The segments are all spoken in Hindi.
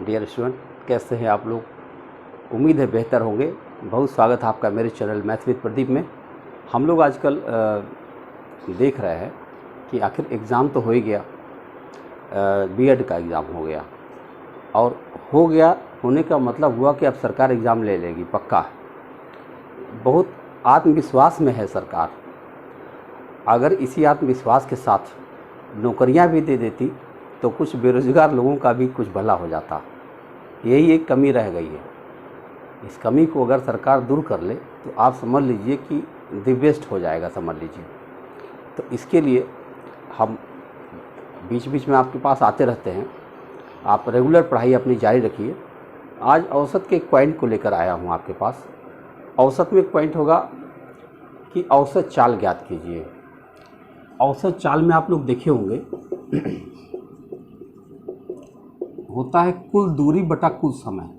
डियर स्टूडेंट, कैसे हैं आप लोग? उम्मीद है बेहतर होंगे। बहुत स्वागत है आपका मेरे चैनल मैथ्स विद प्रदीप में। हम लोग आजकल देख रहे हैं कि आखिर एग्ज़ाम तो हो ही गया, बीएड का एग्ज़ाम हो गया, और हो गया होने का मतलब हुआ कि अब सरकार एग्ज़ाम ले लेगी, पक्का है। बहुत आत्मविश्वास में है सरकार। अगर इसी आत्मविश्वास के साथ नौकरियां भी दे देती तो कुछ बेरोज़गार लोगों का भी कुछ भला हो जाता। यही एक कमी रह गई है। इस कमी को अगर सरकार दूर कर ले तो आप समझ लीजिए कि द बेस्ट हो जाएगा, समझ लीजिए। तो इसके लिए हम बीच बीच में आपके पास आते रहते हैं। आप रेगुलर पढ़ाई अपनी जारी रखिए। आज औसत के एक पॉइंट को लेकर आया हूँ आपके पास। औसत में एक पॉइंट होगा कि औसत चाल ज्ञात कीजिए। औसत चाल में आप लोग देखे होंगे होता है कुल दूरी बटा कुल समय।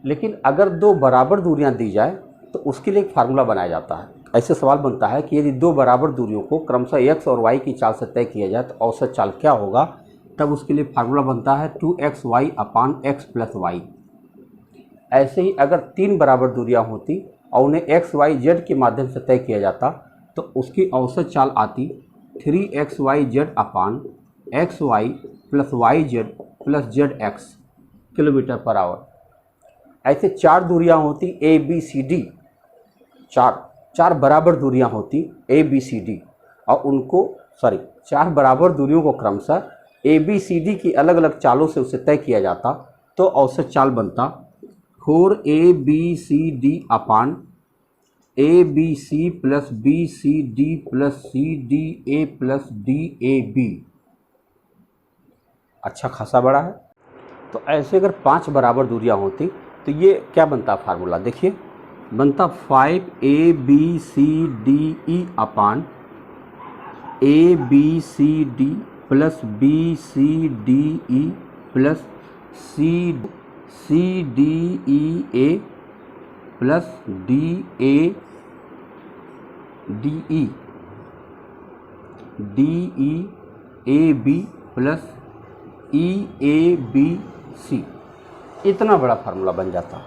लेकिन अगर दो बराबर दूरियां दी जाए तो उसके लिए एक फार्मूला बनाया जाता है। ऐसे सवाल बनता है कि यदि दो बराबर दूरियों को क्रमशः x और y की चाल से तय किया जाए तो औसत चाल क्या होगा। तब उसके लिए फार्मूला बनता है 2xy अपान x प्लस वाई। ऐसे ही अगर तीन बराबर दूरियां होती और उन्हें x y z के माध्यम से तय किया जाता तो उसकी औसत चाल आती 3xyz अपान xy plus yz plus zx kilometre per hour. ऐसे चार दूरियां होती ए बी सी डी, चार बराबर दूरियां होती ए बी सी डी, और उनको चार बराबर दूरियों को क्रमशः ए बी सी डी की अलग अलग चालों से उसे तय किया जाता तो औसत चाल बनता 4abcd upon a b c plus b c d plus c d a plus d a b. अच्छा खासा बड़ा है। तो ऐसे अगर पांच बराबर दूरियां होती तो ये क्या बनता फार्मूला, देखिए बनता 5abcde upon a b c d plus b c d e plus c d e a plus d a d e a b plus e a b c. इतना बड़ा फार्मूला बन जाता।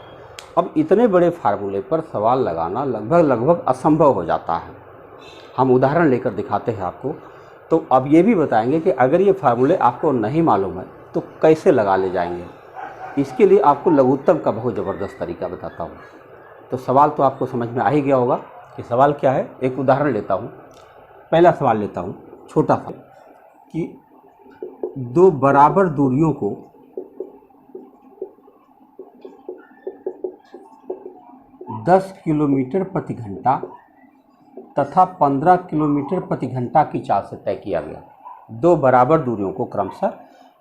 अब इतने बड़े फार्मूले पर सवाल लगाना लगभग असंभव हो जाता है। हम उदाहरण लेकर दिखाते हैं आपको। तो अब ये भी बताएंगे कि अगर ये फार्मूले आपको नहीं मालूम है तो कैसे लगा ले जाएंगे। इसके लिए आपको लघुत्तम का बहुत ज़बरदस्त तरीका बताता हूँ। तो सवाल तो आपको समझ में आ ही गया होगा कि सवाल क्या है। एक उदाहरण लेता हूँ। पहला सवाल लेता हूँ छोटा सा कि दो बराबर दूरियों को दस किलोमीटर प्रति घंटा तथा 15 किलोमीटर प्रति घंटा की चाल से तय किया गया। दो बराबर दूरियों को क्रमशः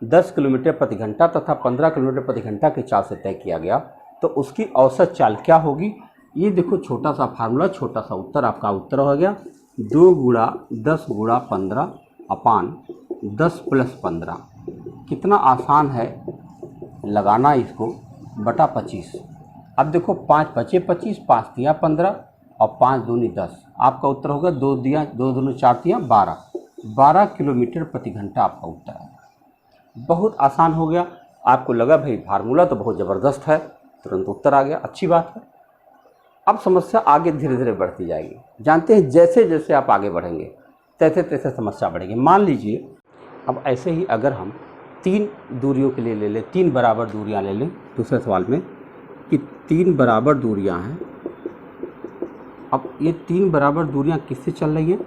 10 किलोमीटर प्रति घंटा तथा 15 किलोमीटर प्रति घंटा की चाल से तय किया गया तो उसकी औसत चाल क्या होगी। ये देखो छोटा सा फार्मूला, छोटा सा उत्तर। आपका उत्तर हो गया 2 गुणा 10 गुणा 15 अपान 10 प्लस 15। कितना आसान है लगाना इसको, बटा 25। अब देखो 5 बचे 25, 5 दिया 15 और 5 दूनी 10। आपका उत्तर होगा 2 दिया 2 दूनी 4 दिया 12 किलोमीटर प्रति घंटा आपका उत्तर है। बहुत आसान हो गया। आपको लगा भाई फार्मूला तो बहुत ज़बरदस्त है, तुरंत उत्तर आ गया, अच्छी बात है। अब समस्या आगे धीरे धीरे बढ़ती जाएगी। जानते हैं जैसे जैसे आप आगे बढ़ेंगे तैसे तैसे समस्या बढ़ेगी। मान लीजिए अब ऐसे ही अगर हम तीन दूरियों के लिए ले लें, तीन बराबर दूरियां ले लें दूसरे सवाल में कि तीन बराबर दूरियां हैं। अब ये तीन बराबर दूरियां किससे चल रही हैं?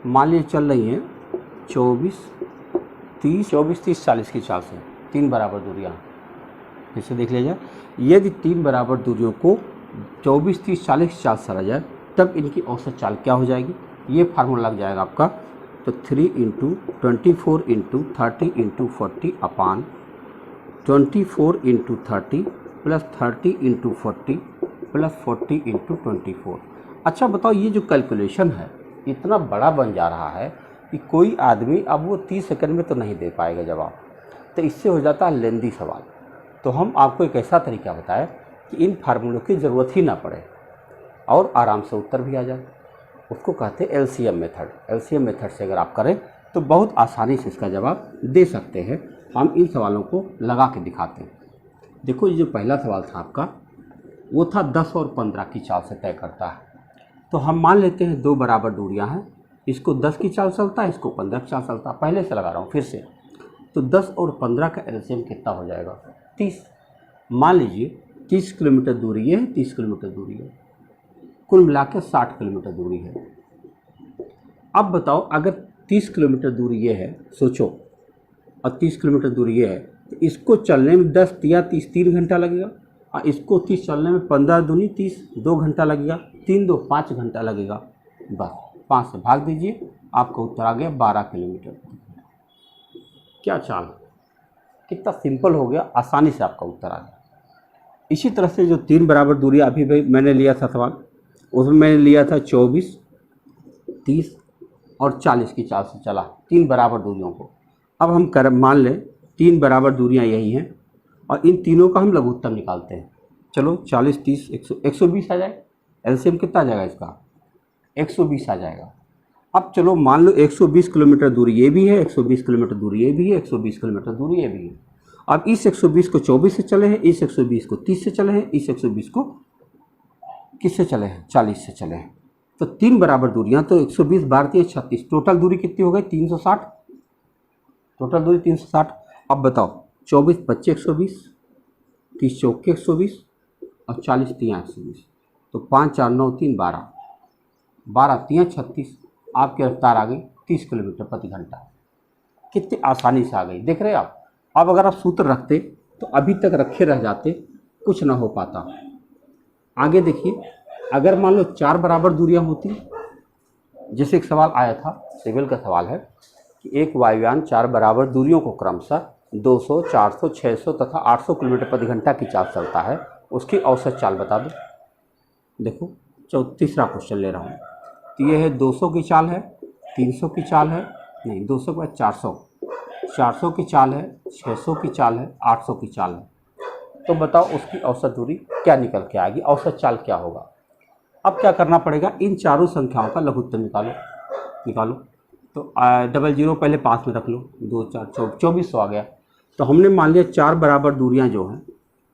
मान लीजिए चल रही हैं 24 30 40 की चाल से। तीन बराबर दूरियां फिर से देख लीजिए। यदि तीन बराबर दूरियों को 24 30 40 की चाल से चला जाए तब इनकी औसत चाल क्या हो जाएगी। ये फार्मूला लग जाएगा आपका। तो 3 × 24 × 30 × 40 अपान 24 × 30 प्लस 30 × 40 प्लस 40 × 24। अच्छा बताओ, ये जो कैलकुलेशन है इतना बड़ा बन जा रहा है कि कोई आदमी अब वो 30 सेकंड में तो नहीं दे पाएगा जवाब। तो इससे हो जाता है लेंदी सवाल। तो हम आपको एक ऐसा तरीका बताएं कि इन फार्मूलों की ज़रूरत ही ना पड़े और आराम से उत्तर भी आ जाए। उसको कहते हैं एलसीएम मेथड। एलसीएम मेथड से अगर आप करें तो बहुत आसानी से इसका जवाब दे सकते हैं। हम इन सवालों को लगा के दिखाते हैं। देखो ये जो पहला सवाल था आपका वो था 10 और 15 की चाल से तय करता है। तो हम मान लेते हैं दो बराबर दूरियां हैं, इसको 10 की चाल चलता है, इसको 15 की चाल चलता है। पहले से लगा रहा हूँ फिर से। तो 10 और 15 का एलसीएम कितना हो जाएगा? 30। मान लीजिए 30 किलोमीटर दूरी ये है, 30 किलोमीटर दूरी है, कुल मिला के 60 किलोमीटर दूरी है। अब बताओ अगर 30 किलोमीटर दूरी ये है, सोचो, और 30 किलोमीटर दूरी ये है, तो इसको चलने में 10 या 30 3 घंटा लगेगा, और इसको 30 चलने में 15 दूनी 30 2 घंटा लगेगा, 3 2 5 घंटा लगेगा। बस 5 से भाग दीजिए, आपका उत्तर आ गया 12 किलोमीटर। क्या चाल, कितना सिंपल हो गया, आसानी से आपका उत्तर आ गया। इसी तरह से जो 3 बराबर दूरी अभी भी मैंने लिया था सवाल, उसमें मैंने लिया था 24 30 और 40 की चाल से चला 3 बराबर दूरियों को। अब हम मान लें 3 बराबर दूरियां यही हैं और इन तीनों का हम लघुत्तम निकालते हैं। चलो 40 30 120 आ जाए। एलसीएम कितना आ जाएगा इसका? 120 आ जाएगा। अब चलो मान लो 120 किलोमीटर दूरी ये भी है, 120 किलोमीटर दूरी ये भी है, 120 किलोमीटर दूरी ये भी है। अब इस 120 को 24 से चले हैं, इस 120 को 30 से चले हैं, इस 120 को किससे चले हैं? 40 से चले हैं। तो 3 बराबर दूरियां, तो 120 12 36, टोटल दूरी कितनी हो गई? 360। टोटल दूरी 360। अब बताओ 24 25 120, 30 चौके 120 और 40 3 120, तो 5 4 9 3 12, 12 3 36, आपकी रफ्तार आ गई 30 किलोमीटर प्रति घंटा। कितनी आसानी से आ गई, देख रहे हैं आप। अब अगर आप सूत्र रखते तो अभी तक रखे रह जाते, कुछ ना हो पाता। आगे देखिए, अगर मान लो 4 बराबर दूरियां होती, जैसे एक सवाल आया था, सिविल का सवाल है कि एक वायुयान 4 बराबर दूरियों को क्रमशः 200 400 600 तथा 800 किलोमीटर प्रति घंटा की चाल चलता है, उसकी औसत चाल बता दो। देखो तीसरा क्वेश्चन ले रहा हूँ। तो ये है 200 की चाल है, 300 की चाल है, नहीं 200 के बाद 400 की चाल है, 600 की चाल है, 800 की चाल है। तो बताओ उसकी औसत दूरी क्या निकल के आएगी, औसत चाल क्या होगा? अब क्या करना पड़ेगा, इन चारों संख्याओं का लघुत्तम निकालो। तो 00 पहले पास में रख लो, 2 4 2400 आ गया। तो हमने मान लिया 4 बराबर दूरियां जो हैं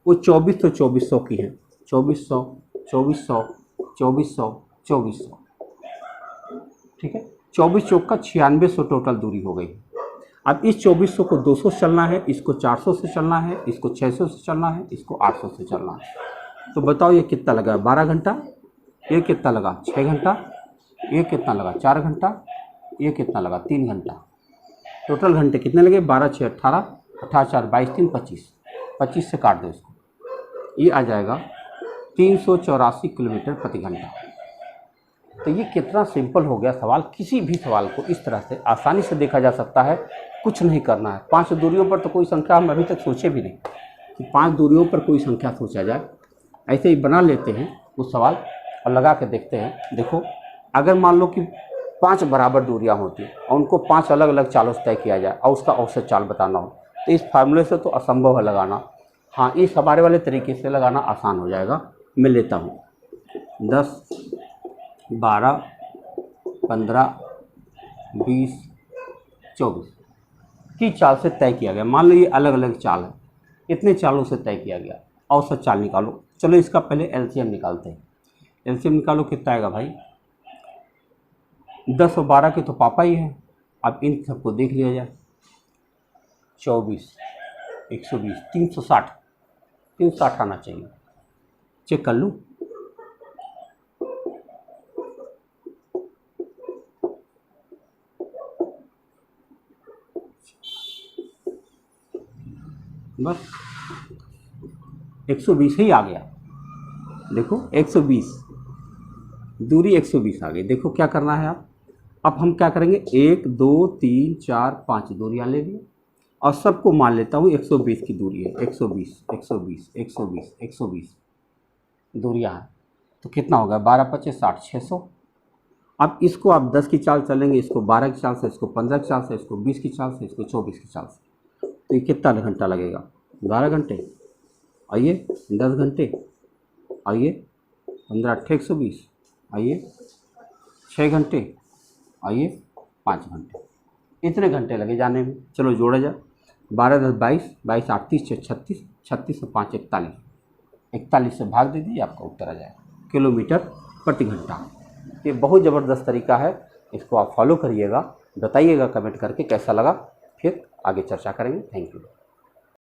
वो 2400 की हैं, 2400 2400 2400 2400, ठीक है। 24 चौक का 9600 टोटल दूरी हो गई। अब इस 2400 को 200 से चलना है, इसको 400 से चलना है, इसको 600 से चलना है, इसको 800 से चलना है। तो बताओ ये कितना लगा? 12 घंटा। ये कितना लगा? 6 घंटा। ये कितना लगा? 4 घंटा। ये कितना लगा? 3 घंटा। टोटल घंटे कितने लगे? 12 6 18, 18 4 22 3 25, 25 से काट दो इसको, ये आ जाएगा 384 किलोमीटर प्रति घंटा। तो ये कितना सिंपल हो गया सवाल। किसी भी सवाल को इस तरह से आसानी से देखा जा सकता है, कुछ नहीं करना है। 5 दूरियों पर तो कोई संख्या हम अभी तक सोचे भी नहीं कि 5 दूरियों पर कोई संख्या सोचा जाए। ऐसे ही बना लेते हैं वो सवाल और लगा के देखते हैं। देखो अगर मान लो कि 5 बराबर दूरियां होती और उनको 5 अलग अलग चालों से तय किया जाए और उसका औसत चाल बताना हो, तो इस फार्मूले से तो असंभव है लगाना। हाँ, इस हमारे वाले तरीके से लगाना आसान हो जाएगा। मैं लेता हूँ 10 12 15 20 24 की चाल से तय किया गया। मान लो ये अलग अलग चाल है, इतने चालों से तय किया गया, औसत चाल निकालो। चलो इसका पहले एलसीएम निकालते हैं। एलसीएम निकालो, कितना आएगा भाई? 10 और 12 के तो पापा ही हैं। अब इन सबको देख लिया जाए। 24 120 360 आना चाहिए। चेक कर लूँ। बस 120 ही आ गया। देखो 120 दूरी 120 आ गई। देखो क्या करना है आप। अब हम क्या करेंगे, 1 2 3 4 5 दूरियां ले ली और सबको मान लेता हूँ 120 की दूरी है। 120 120 120 120 दूरियां हैं, तो कितना होगा? 12 25 60 600। अब इसको आप 10 की चाल चलेंगे, इसको 12 की चाल से, इसको 15 की चाल से, इसको 20 की चाल से, इसको 24 की चाल से, तो ये कितना घंटा लगेगा? 12 घंटे। आइए 10 घंटे, आइए 15 8 120, आइए 6 घंटे, आइए 5 घंटे। इतने घंटे लगे जाने में। चलो जोड़ा जाए, 12 10 22, 22 8 30 6 36, 36 से 5 41, 41 से भाग दे दीजिए, आपका उत्तर आ जाएगा किलोमीटर प्रति घंटा। ये बहुत ज़बरदस्त तरीका है, इसको आप फॉलो करिएगा, बताइएगा कमेंट करके कैसा लगा, फिर आगे चर्चा करेंगे। Thank you.